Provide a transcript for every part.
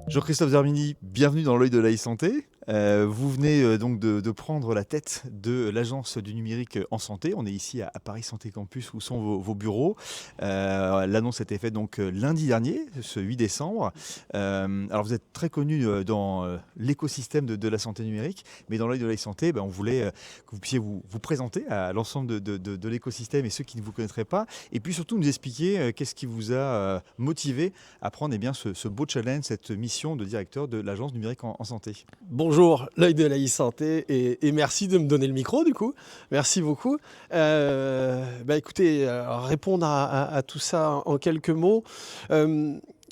Jean-Christophe Zermini, bienvenue dans l'œil de la e-santé. Vous venez donc de prendre la tête de l'agence du numérique en santé. On est ici à Paris Santé Campus où sont vos bureaux. L'annonce a été faite donc lundi dernier, ce 8 décembre. Alors vous êtes très connu dans l'écosystème de la santé numérique, mais dans l'œil de la e-santé, on voulait que vous puissiez vous présenter à l'ensemble de l'écosystème et ceux qui ne vous connaîtraient pas. Et puis surtout nous expliquer qu'est-ce qui vous a motivé à prendre ce beau challenge, cette mission de directeur de l'agence numérique en santé. Bonjour, l'œil de la e-santé et merci de me donner le micro du coup. Merci beaucoup. Écoutez, répondre à tout ça en quelques mots.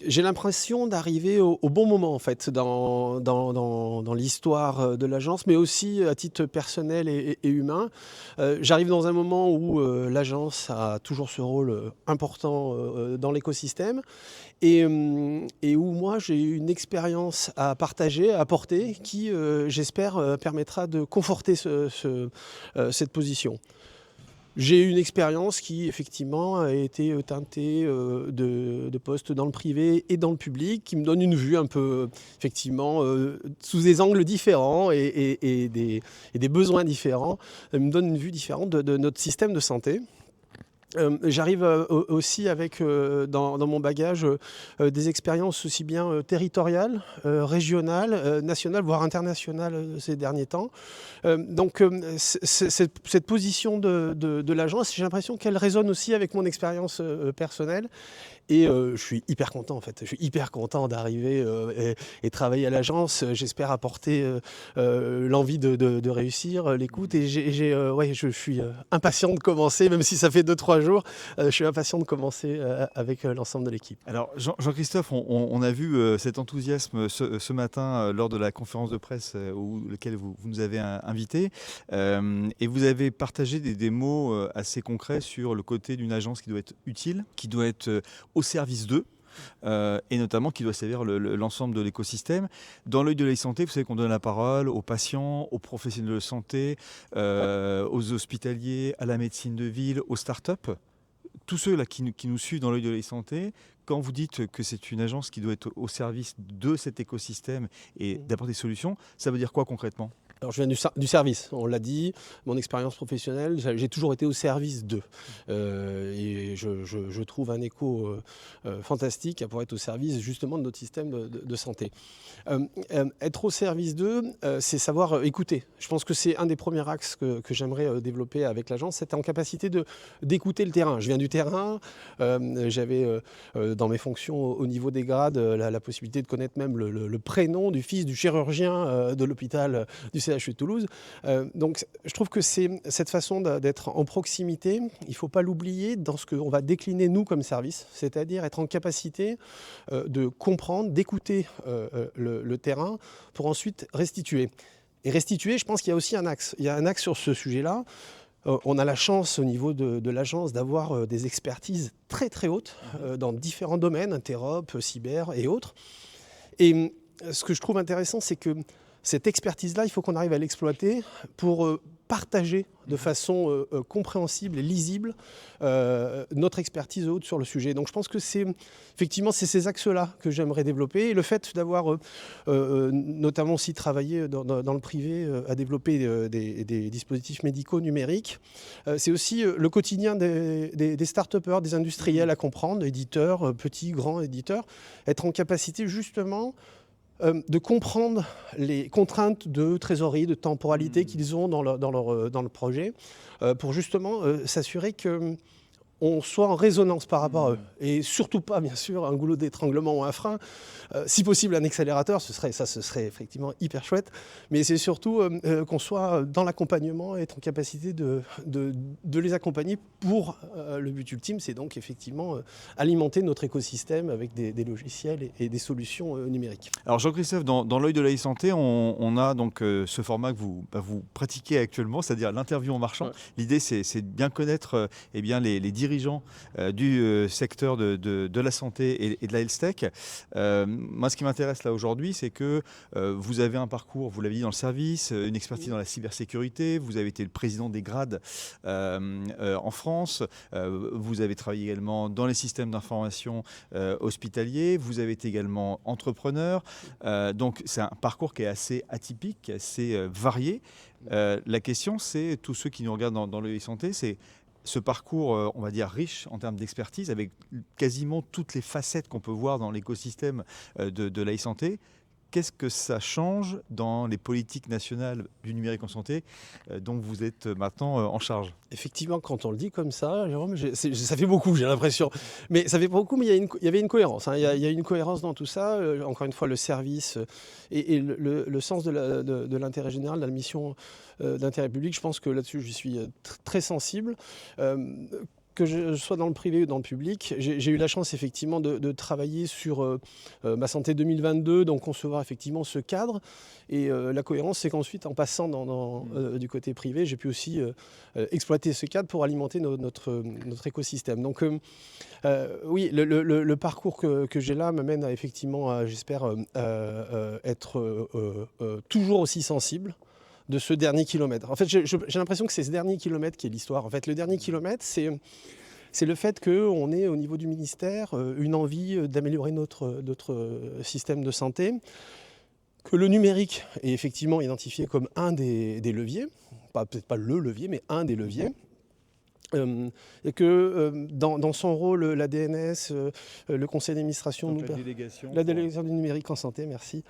J'ai l'impression d'arriver au bon moment en fait dans l'histoire de l'agence, mais aussi à titre personnel et humain. J'arrive dans un moment où l'agence a toujours ce rôle important dans l'écosystème et où moi j'ai une expérience à partager, à apporter qui j'espère permettra de conforter cette position. J'ai eu une expérience qui, effectivement, a été teintée de postes dans le privé et dans le public, qui me donne une vue un peu, effectivement, sous des angles différents et des besoins différents, me donne une vue différente de notre système de santé. J'arrive aussi avec dans mon bagage des expériences aussi bien territoriales, régionales, nationales, voire internationales ces derniers temps. Cette position de l'agence, j'ai l'impression qu'elle résonne aussi avec mon expérience personnelle. Et je suis hyper content en fait. Je suis hyper content d'arriver et travailler à l'agence. J'espère apporter l'envie de réussir, l'écoute. Et je suis impatient de commencer, même si ça fait 2-3 jours. Je suis impatient de commencer avec l'ensemble de l'équipe. Alors Jean-Christophe, on a vu cet enthousiasme ce matin lors de la conférence de presse laquelle vous nous avez invité. Et vous avez partagé des mots assez concrets sur le côté d'une agence qui doit être utile, qui doit être au service d'eux, et notamment qui doit servir l'ensemble de l'écosystème. Dans l'œil de la e-santé, vous savez qu'on donne la parole aux patients, aux professionnels de santé, aux hospitaliers, à la médecine de ville, aux startups. Tous ceux là qui nous suivent dans l'œil de la e-santé, quand vous dites que c'est une agence qui doit être au service de cet écosystème et d'apporter des solutions, ça veut dire quoi concrètement ? Alors je viens du service, on l'a dit, mon expérience professionnelle, j'ai toujours été au service d'eux. Et je trouve un écho fantastique pour être au service justement de notre système de santé. Être au service d'eux, c'est savoir écouter. Je pense que c'est un des premiers axes que j'aimerais développer avec l'agence, c'est en capacité d'écouter le terrain. Je viens du terrain, j'avais dans mes fonctions au niveau des grades la possibilité de connaître même le prénom du fils du chirurgien de l'hôpital du CHU de Toulouse. Donc je trouve que c'est cette façon d'être en proximité, il ne faut pas l'oublier dans ce qu'on va décliner nous comme service, c'est-à-dire être en capacité de comprendre, d'écouter le terrain pour ensuite restituer. Et restituer, je pense qu'il y a aussi un axe. Il y a un axe sur ce sujet-là. On a la chance au niveau de l'agence d'avoir des expertises très très hautes dans différents domaines, interop, cyber et autres. Et ce que je trouve intéressant, c'est que cette expertise-là, il faut qu'on arrive à l'exploiter pour partager de façon compréhensible et lisible notre expertise haute sur le sujet. Donc je pense que c'est ces axes-là que j'aimerais développer. Et le fait d'avoir notamment aussi travaillé dans le privé à développer des dispositifs médicaux numériques, c'est aussi le quotidien des start-upers, des industriels à comprendre, éditeurs, petits, grands éditeurs, être en capacité justement de comprendre les contraintes de trésorerie, de temporalité qu'ils ont dans le projet, pour justement s'assurer qu'on soit en résonance par rapport à eux. Et surtout pas, bien sûr, un goulot d'étranglement ou un frein. Si possible, un accélérateur, ce serait effectivement hyper chouette. Mais c'est surtout qu'on soit dans l'accompagnement et être en capacité de les accompagner pour le but ultime, c'est donc effectivement alimenter notre écosystème avec des logiciels et des solutions numériques. Alors Jean-Christophe, dans l'œil de la e-santé, on a donc ce format que vous pratiquez actuellement, c'est-à-dire l'interview en marchant. Ouais. L'idée, c'est de bien connaître les dirigeants dirigeants du secteur de la santé et de la health tech. Moi, ce qui m'intéresse là aujourd'hui, c'est que vous avez un parcours, vous l'avez dit, dans le service, une expertise dans la cybersécurité, vous avez été le président des grades en France, vous avez travaillé également dans les systèmes d'information hospitaliers, vous avez été également entrepreneur, donc c'est un parcours qui est assez atypique, assez varié. La question, c'est, tous ceux qui nous regardent dans le e-santé, c'est ce parcours, on va dire, riche en termes d'expertise, avec quasiment toutes les facettes qu'on peut voir dans l'écosystème de la e-santé. Qu'est-ce que ça change dans les politiques nationales du numérique en santé dont vous êtes maintenant en charge? Effectivement, quand on le dit comme ça, Jérôme, ça fait beaucoup, j'ai l'impression. Mais ça fait pas beaucoup, mais il y avait une cohérence. Il y a une cohérence dans tout ça. Encore une fois, le service et le sens de l'intérêt général, de la mission d'intérêt public, je pense que là-dessus, je suis très sensible. Que je sois dans le privé ou dans le public, j'ai eu la chance effectivement de travailler sur ma santé 2022, donc concevoir effectivement ce cadre. Et la cohérence, c'est qu'ensuite, en passant du côté privé, j'ai pu aussi exploiter ce cadre pour alimenter notre écosystème. Donc oui, le parcours que j'ai là m'amène à effectivement, j'espère, être toujours aussi sensible de ce dernier kilomètre. En fait, j'ai l'impression que c'est ce dernier kilomètre qui est l'histoire. En fait, le dernier kilomètre, c'est le fait qu'on ait au niveau du ministère une envie d'améliorer notre système de santé, que le numérique est effectivement identifié comme un des leviers, peut-être pas le levier, mais un des leviers. Et que dans son rôle, la DNS, le conseil d'administration, la délégation du numérique en santé, merci,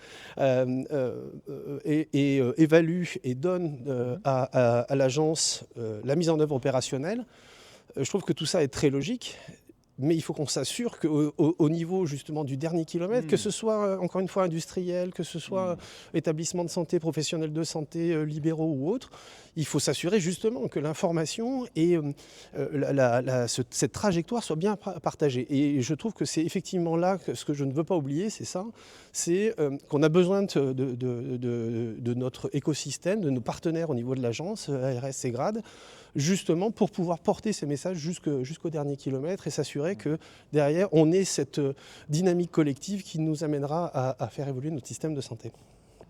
évalue et donne à l'agence la mise en œuvre opérationnelle. Je trouve que tout ça est très logique. Mais il faut qu'on s'assure qu'au niveau justement du dernier kilomètre, que ce soit encore une fois industriel, que ce soit établissement de santé, professionnels de santé, libéraux ou autres, il faut s'assurer justement que l'information et cette trajectoire soient bien partagées. Et je trouve que c'est effectivement là que ce que je ne veux pas oublier, c'est ça, c'est qu'on a besoin de notre écosystème, de nos partenaires au niveau de l'agence, ARS et GRAD, justement pour pouvoir porter ces messages jusqu'au dernier kilomètre et s'assurer que derrière, on ait cette dynamique collective qui nous amènera à faire évoluer notre système de santé.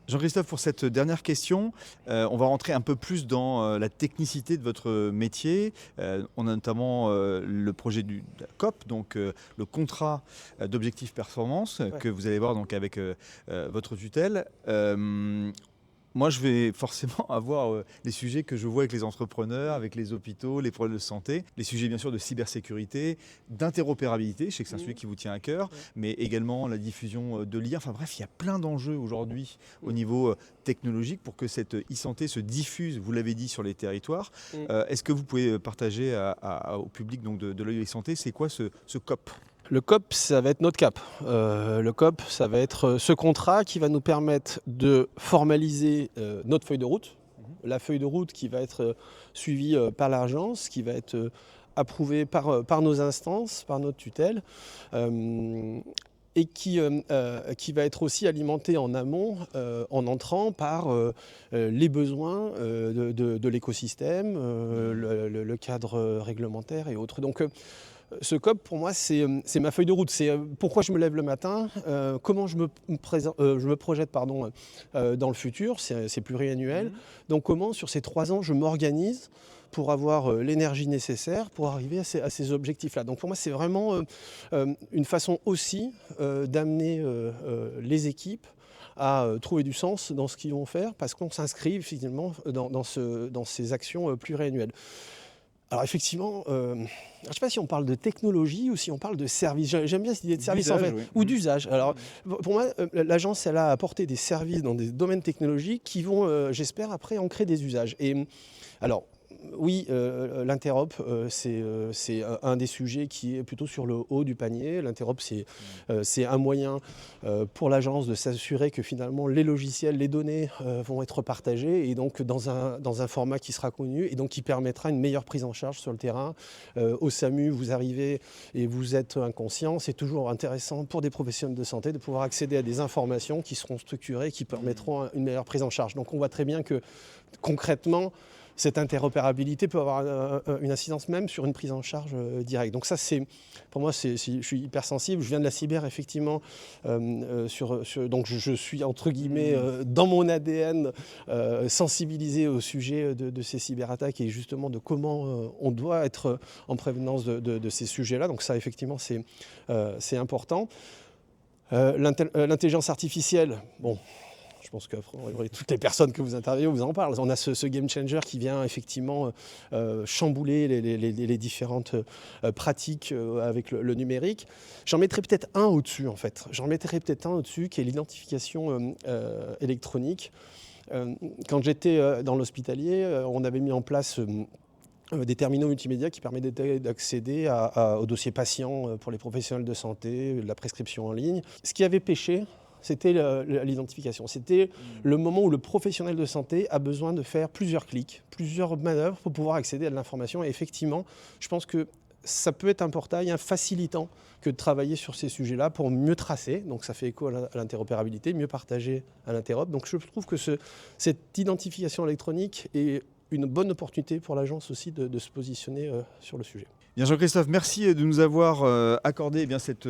Jean-Christophe, pour cette dernière question, on va rentrer un peu plus dans la technicité de votre métier. On a notamment le projet de la COP, donc le contrat d'objectifs performance, que vous allez voir donc, avec votre tutelle. Moi, je vais forcément avoir les sujets que je vois avec les entrepreneurs, avec les hôpitaux, les problèmes de santé, les sujets bien sûr de cybersécurité, d'interopérabilité, je sais que c'est un sujet qui vous tient à cœur, mais également la diffusion de l'IA. Enfin bref, il y a plein d'enjeux aujourd'hui au niveau technologique pour que cette e-santé se diffuse, vous l'avez dit, sur les territoires. Est-ce que vous pouvez partager au public donc, de l'œil e-santé, c'est quoi ce COP ? Le COP, ça va être notre cap. Le COP, ça va être ce contrat qui va nous permettre de formaliser notre feuille de route. La feuille de route qui va être suivie par l'agence, qui va être approuvée par nos instances, par notre tutelle. Et qui va être aussi alimentée en amont, en entrant par les besoins de l'écosystème, le cadre réglementaire et autres. Donc, ce COP, pour moi, c'est ma feuille de route. C'est pourquoi je me lève le matin, comment je me projette dans le futur, c'est pluriannuel. Donc comment, sur ces 3 ans, je m'organise pour avoir l'énergie nécessaire pour arriver à ces objectifs-là. Donc pour moi, c'est vraiment une façon aussi d'amener les équipes à trouver du sens dans ce qu'ils vont faire, parce qu'on s'inscrit finalement dans ces actions pluriannuelles. Alors effectivement, je ne sais pas si on parle de technologie ou si on parle de service. J'aime bien cette idée de service en fait, ou d'usage. Alors pour moi, l'agence, elle a apporté des services dans des domaines technologiques qui vont, j'espère, après en créer des usages. Et alors, oui, l'interop, c'est un des sujets qui est plutôt sur le haut du panier. L'interop, c'est un moyen pour l'agence de s'assurer que finalement les logiciels, les données vont être partagées et donc dans un format qui sera connu et donc qui permettra une meilleure prise en charge sur le terrain. Au SAMU, vous arrivez et vous êtes inconscient. C'est toujours intéressant pour des professionnels de santé de pouvoir accéder à des informations qui seront structurées, qui permettront une meilleure prise en charge. Donc on voit très bien que concrètement, cette interopérabilité peut avoir une incidence même sur une prise en charge directe. Donc ça, pour moi, je suis hypersensible. Je viens de la cyber, effectivement. Donc je suis, entre guillemets, dans mon ADN, sensibilisé au sujet de ces cyberattaques et justement de comment on doit être en prévenance de ces sujets-là. Donc ça, effectivement, c'est important. L'intelligence artificielle, bon, je pense que toutes les personnes que vous interviewez vous en parlent. On a ce game changer qui vient effectivement chambouler les différentes pratiques avec le numérique. J'en mettrai peut-être un au-dessus, en fait. J'en mettrai peut-être un au-dessus qui est l'identification électronique. Quand j'étais dans l'hospitalier, on avait mis en place des terminaux multimédia qui permettaient d'accéder aux dossiers patients pour les professionnels de santé, la prescription en ligne. Ce qui avait pêché, c'était l'identification. C'était le moment où le professionnel de santé a besoin de faire plusieurs clics, plusieurs manœuvres pour pouvoir accéder à de l'information. Et effectivement, je pense que ça peut être un portail, un facilitant que de travailler sur ces sujets-là pour mieux tracer. Donc ça fait écho à l'interopérabilité, mieux partager à l'interop. Donc je trouve que cette identification électronique est une bonne opportunité pour l'agence aussi de se positionner sur le sujet. Bien Jean-Christophe, merci de nous avoir accordé cette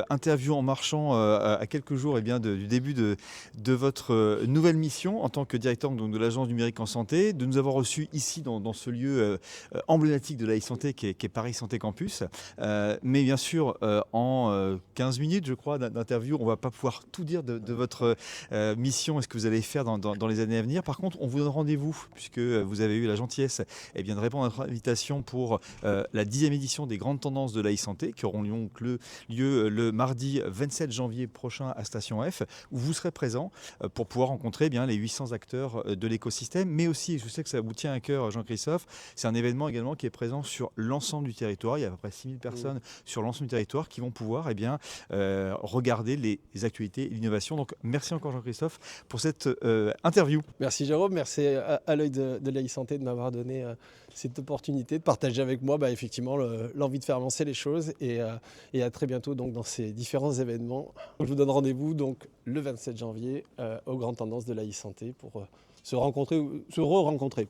interview en marchant à quelques jours du début de votre nouvelle mission en tant que directeur donc, de l'agence numérique en santé, de nous avoir reçus ici dans ce lieu emblématique de la e-santé qui est Paris Santé Campus. Mais bien sûr, en 15 minutes, je crois, d'interview, on ne va pas pouvoir tout dire de votre mission et ce que vous allez faire dans les années à venir. Par contre, on vous donne rendez-vous puisque vous avez eu la gentillesse de répondre à notre invitation pour la 10e édition des grandes tendances de la e-santé qui auront lieu le mardi 27 janvier prochain à Station F, où vous serez présent pour pouvoir rencontrer les 800 acteurs de l'écosystème, mais aussi, je sais que ça vous tient à cœur Jean-Christophe, c'est un événement également qui est présent sur l'ensemble du territoire. Il y a à peu près 6000 personnes sur l'ensemble du territoire qui vont pouvoir regarder les actualités et l'innovation. Donc merci encore Jean-Christophe pour cette interview. Merci Jérôme, merci à l'œil de la e-santé de m'avoir donné cette opportunité de partager avec moi effectivement l'envie de faire avancer les choses et à très bientôt donc, dans ces différents événements. Je vous donne rendez-vous donc le 27 janvier aux grandes tendances de la e-santé pour se re-rencontrer.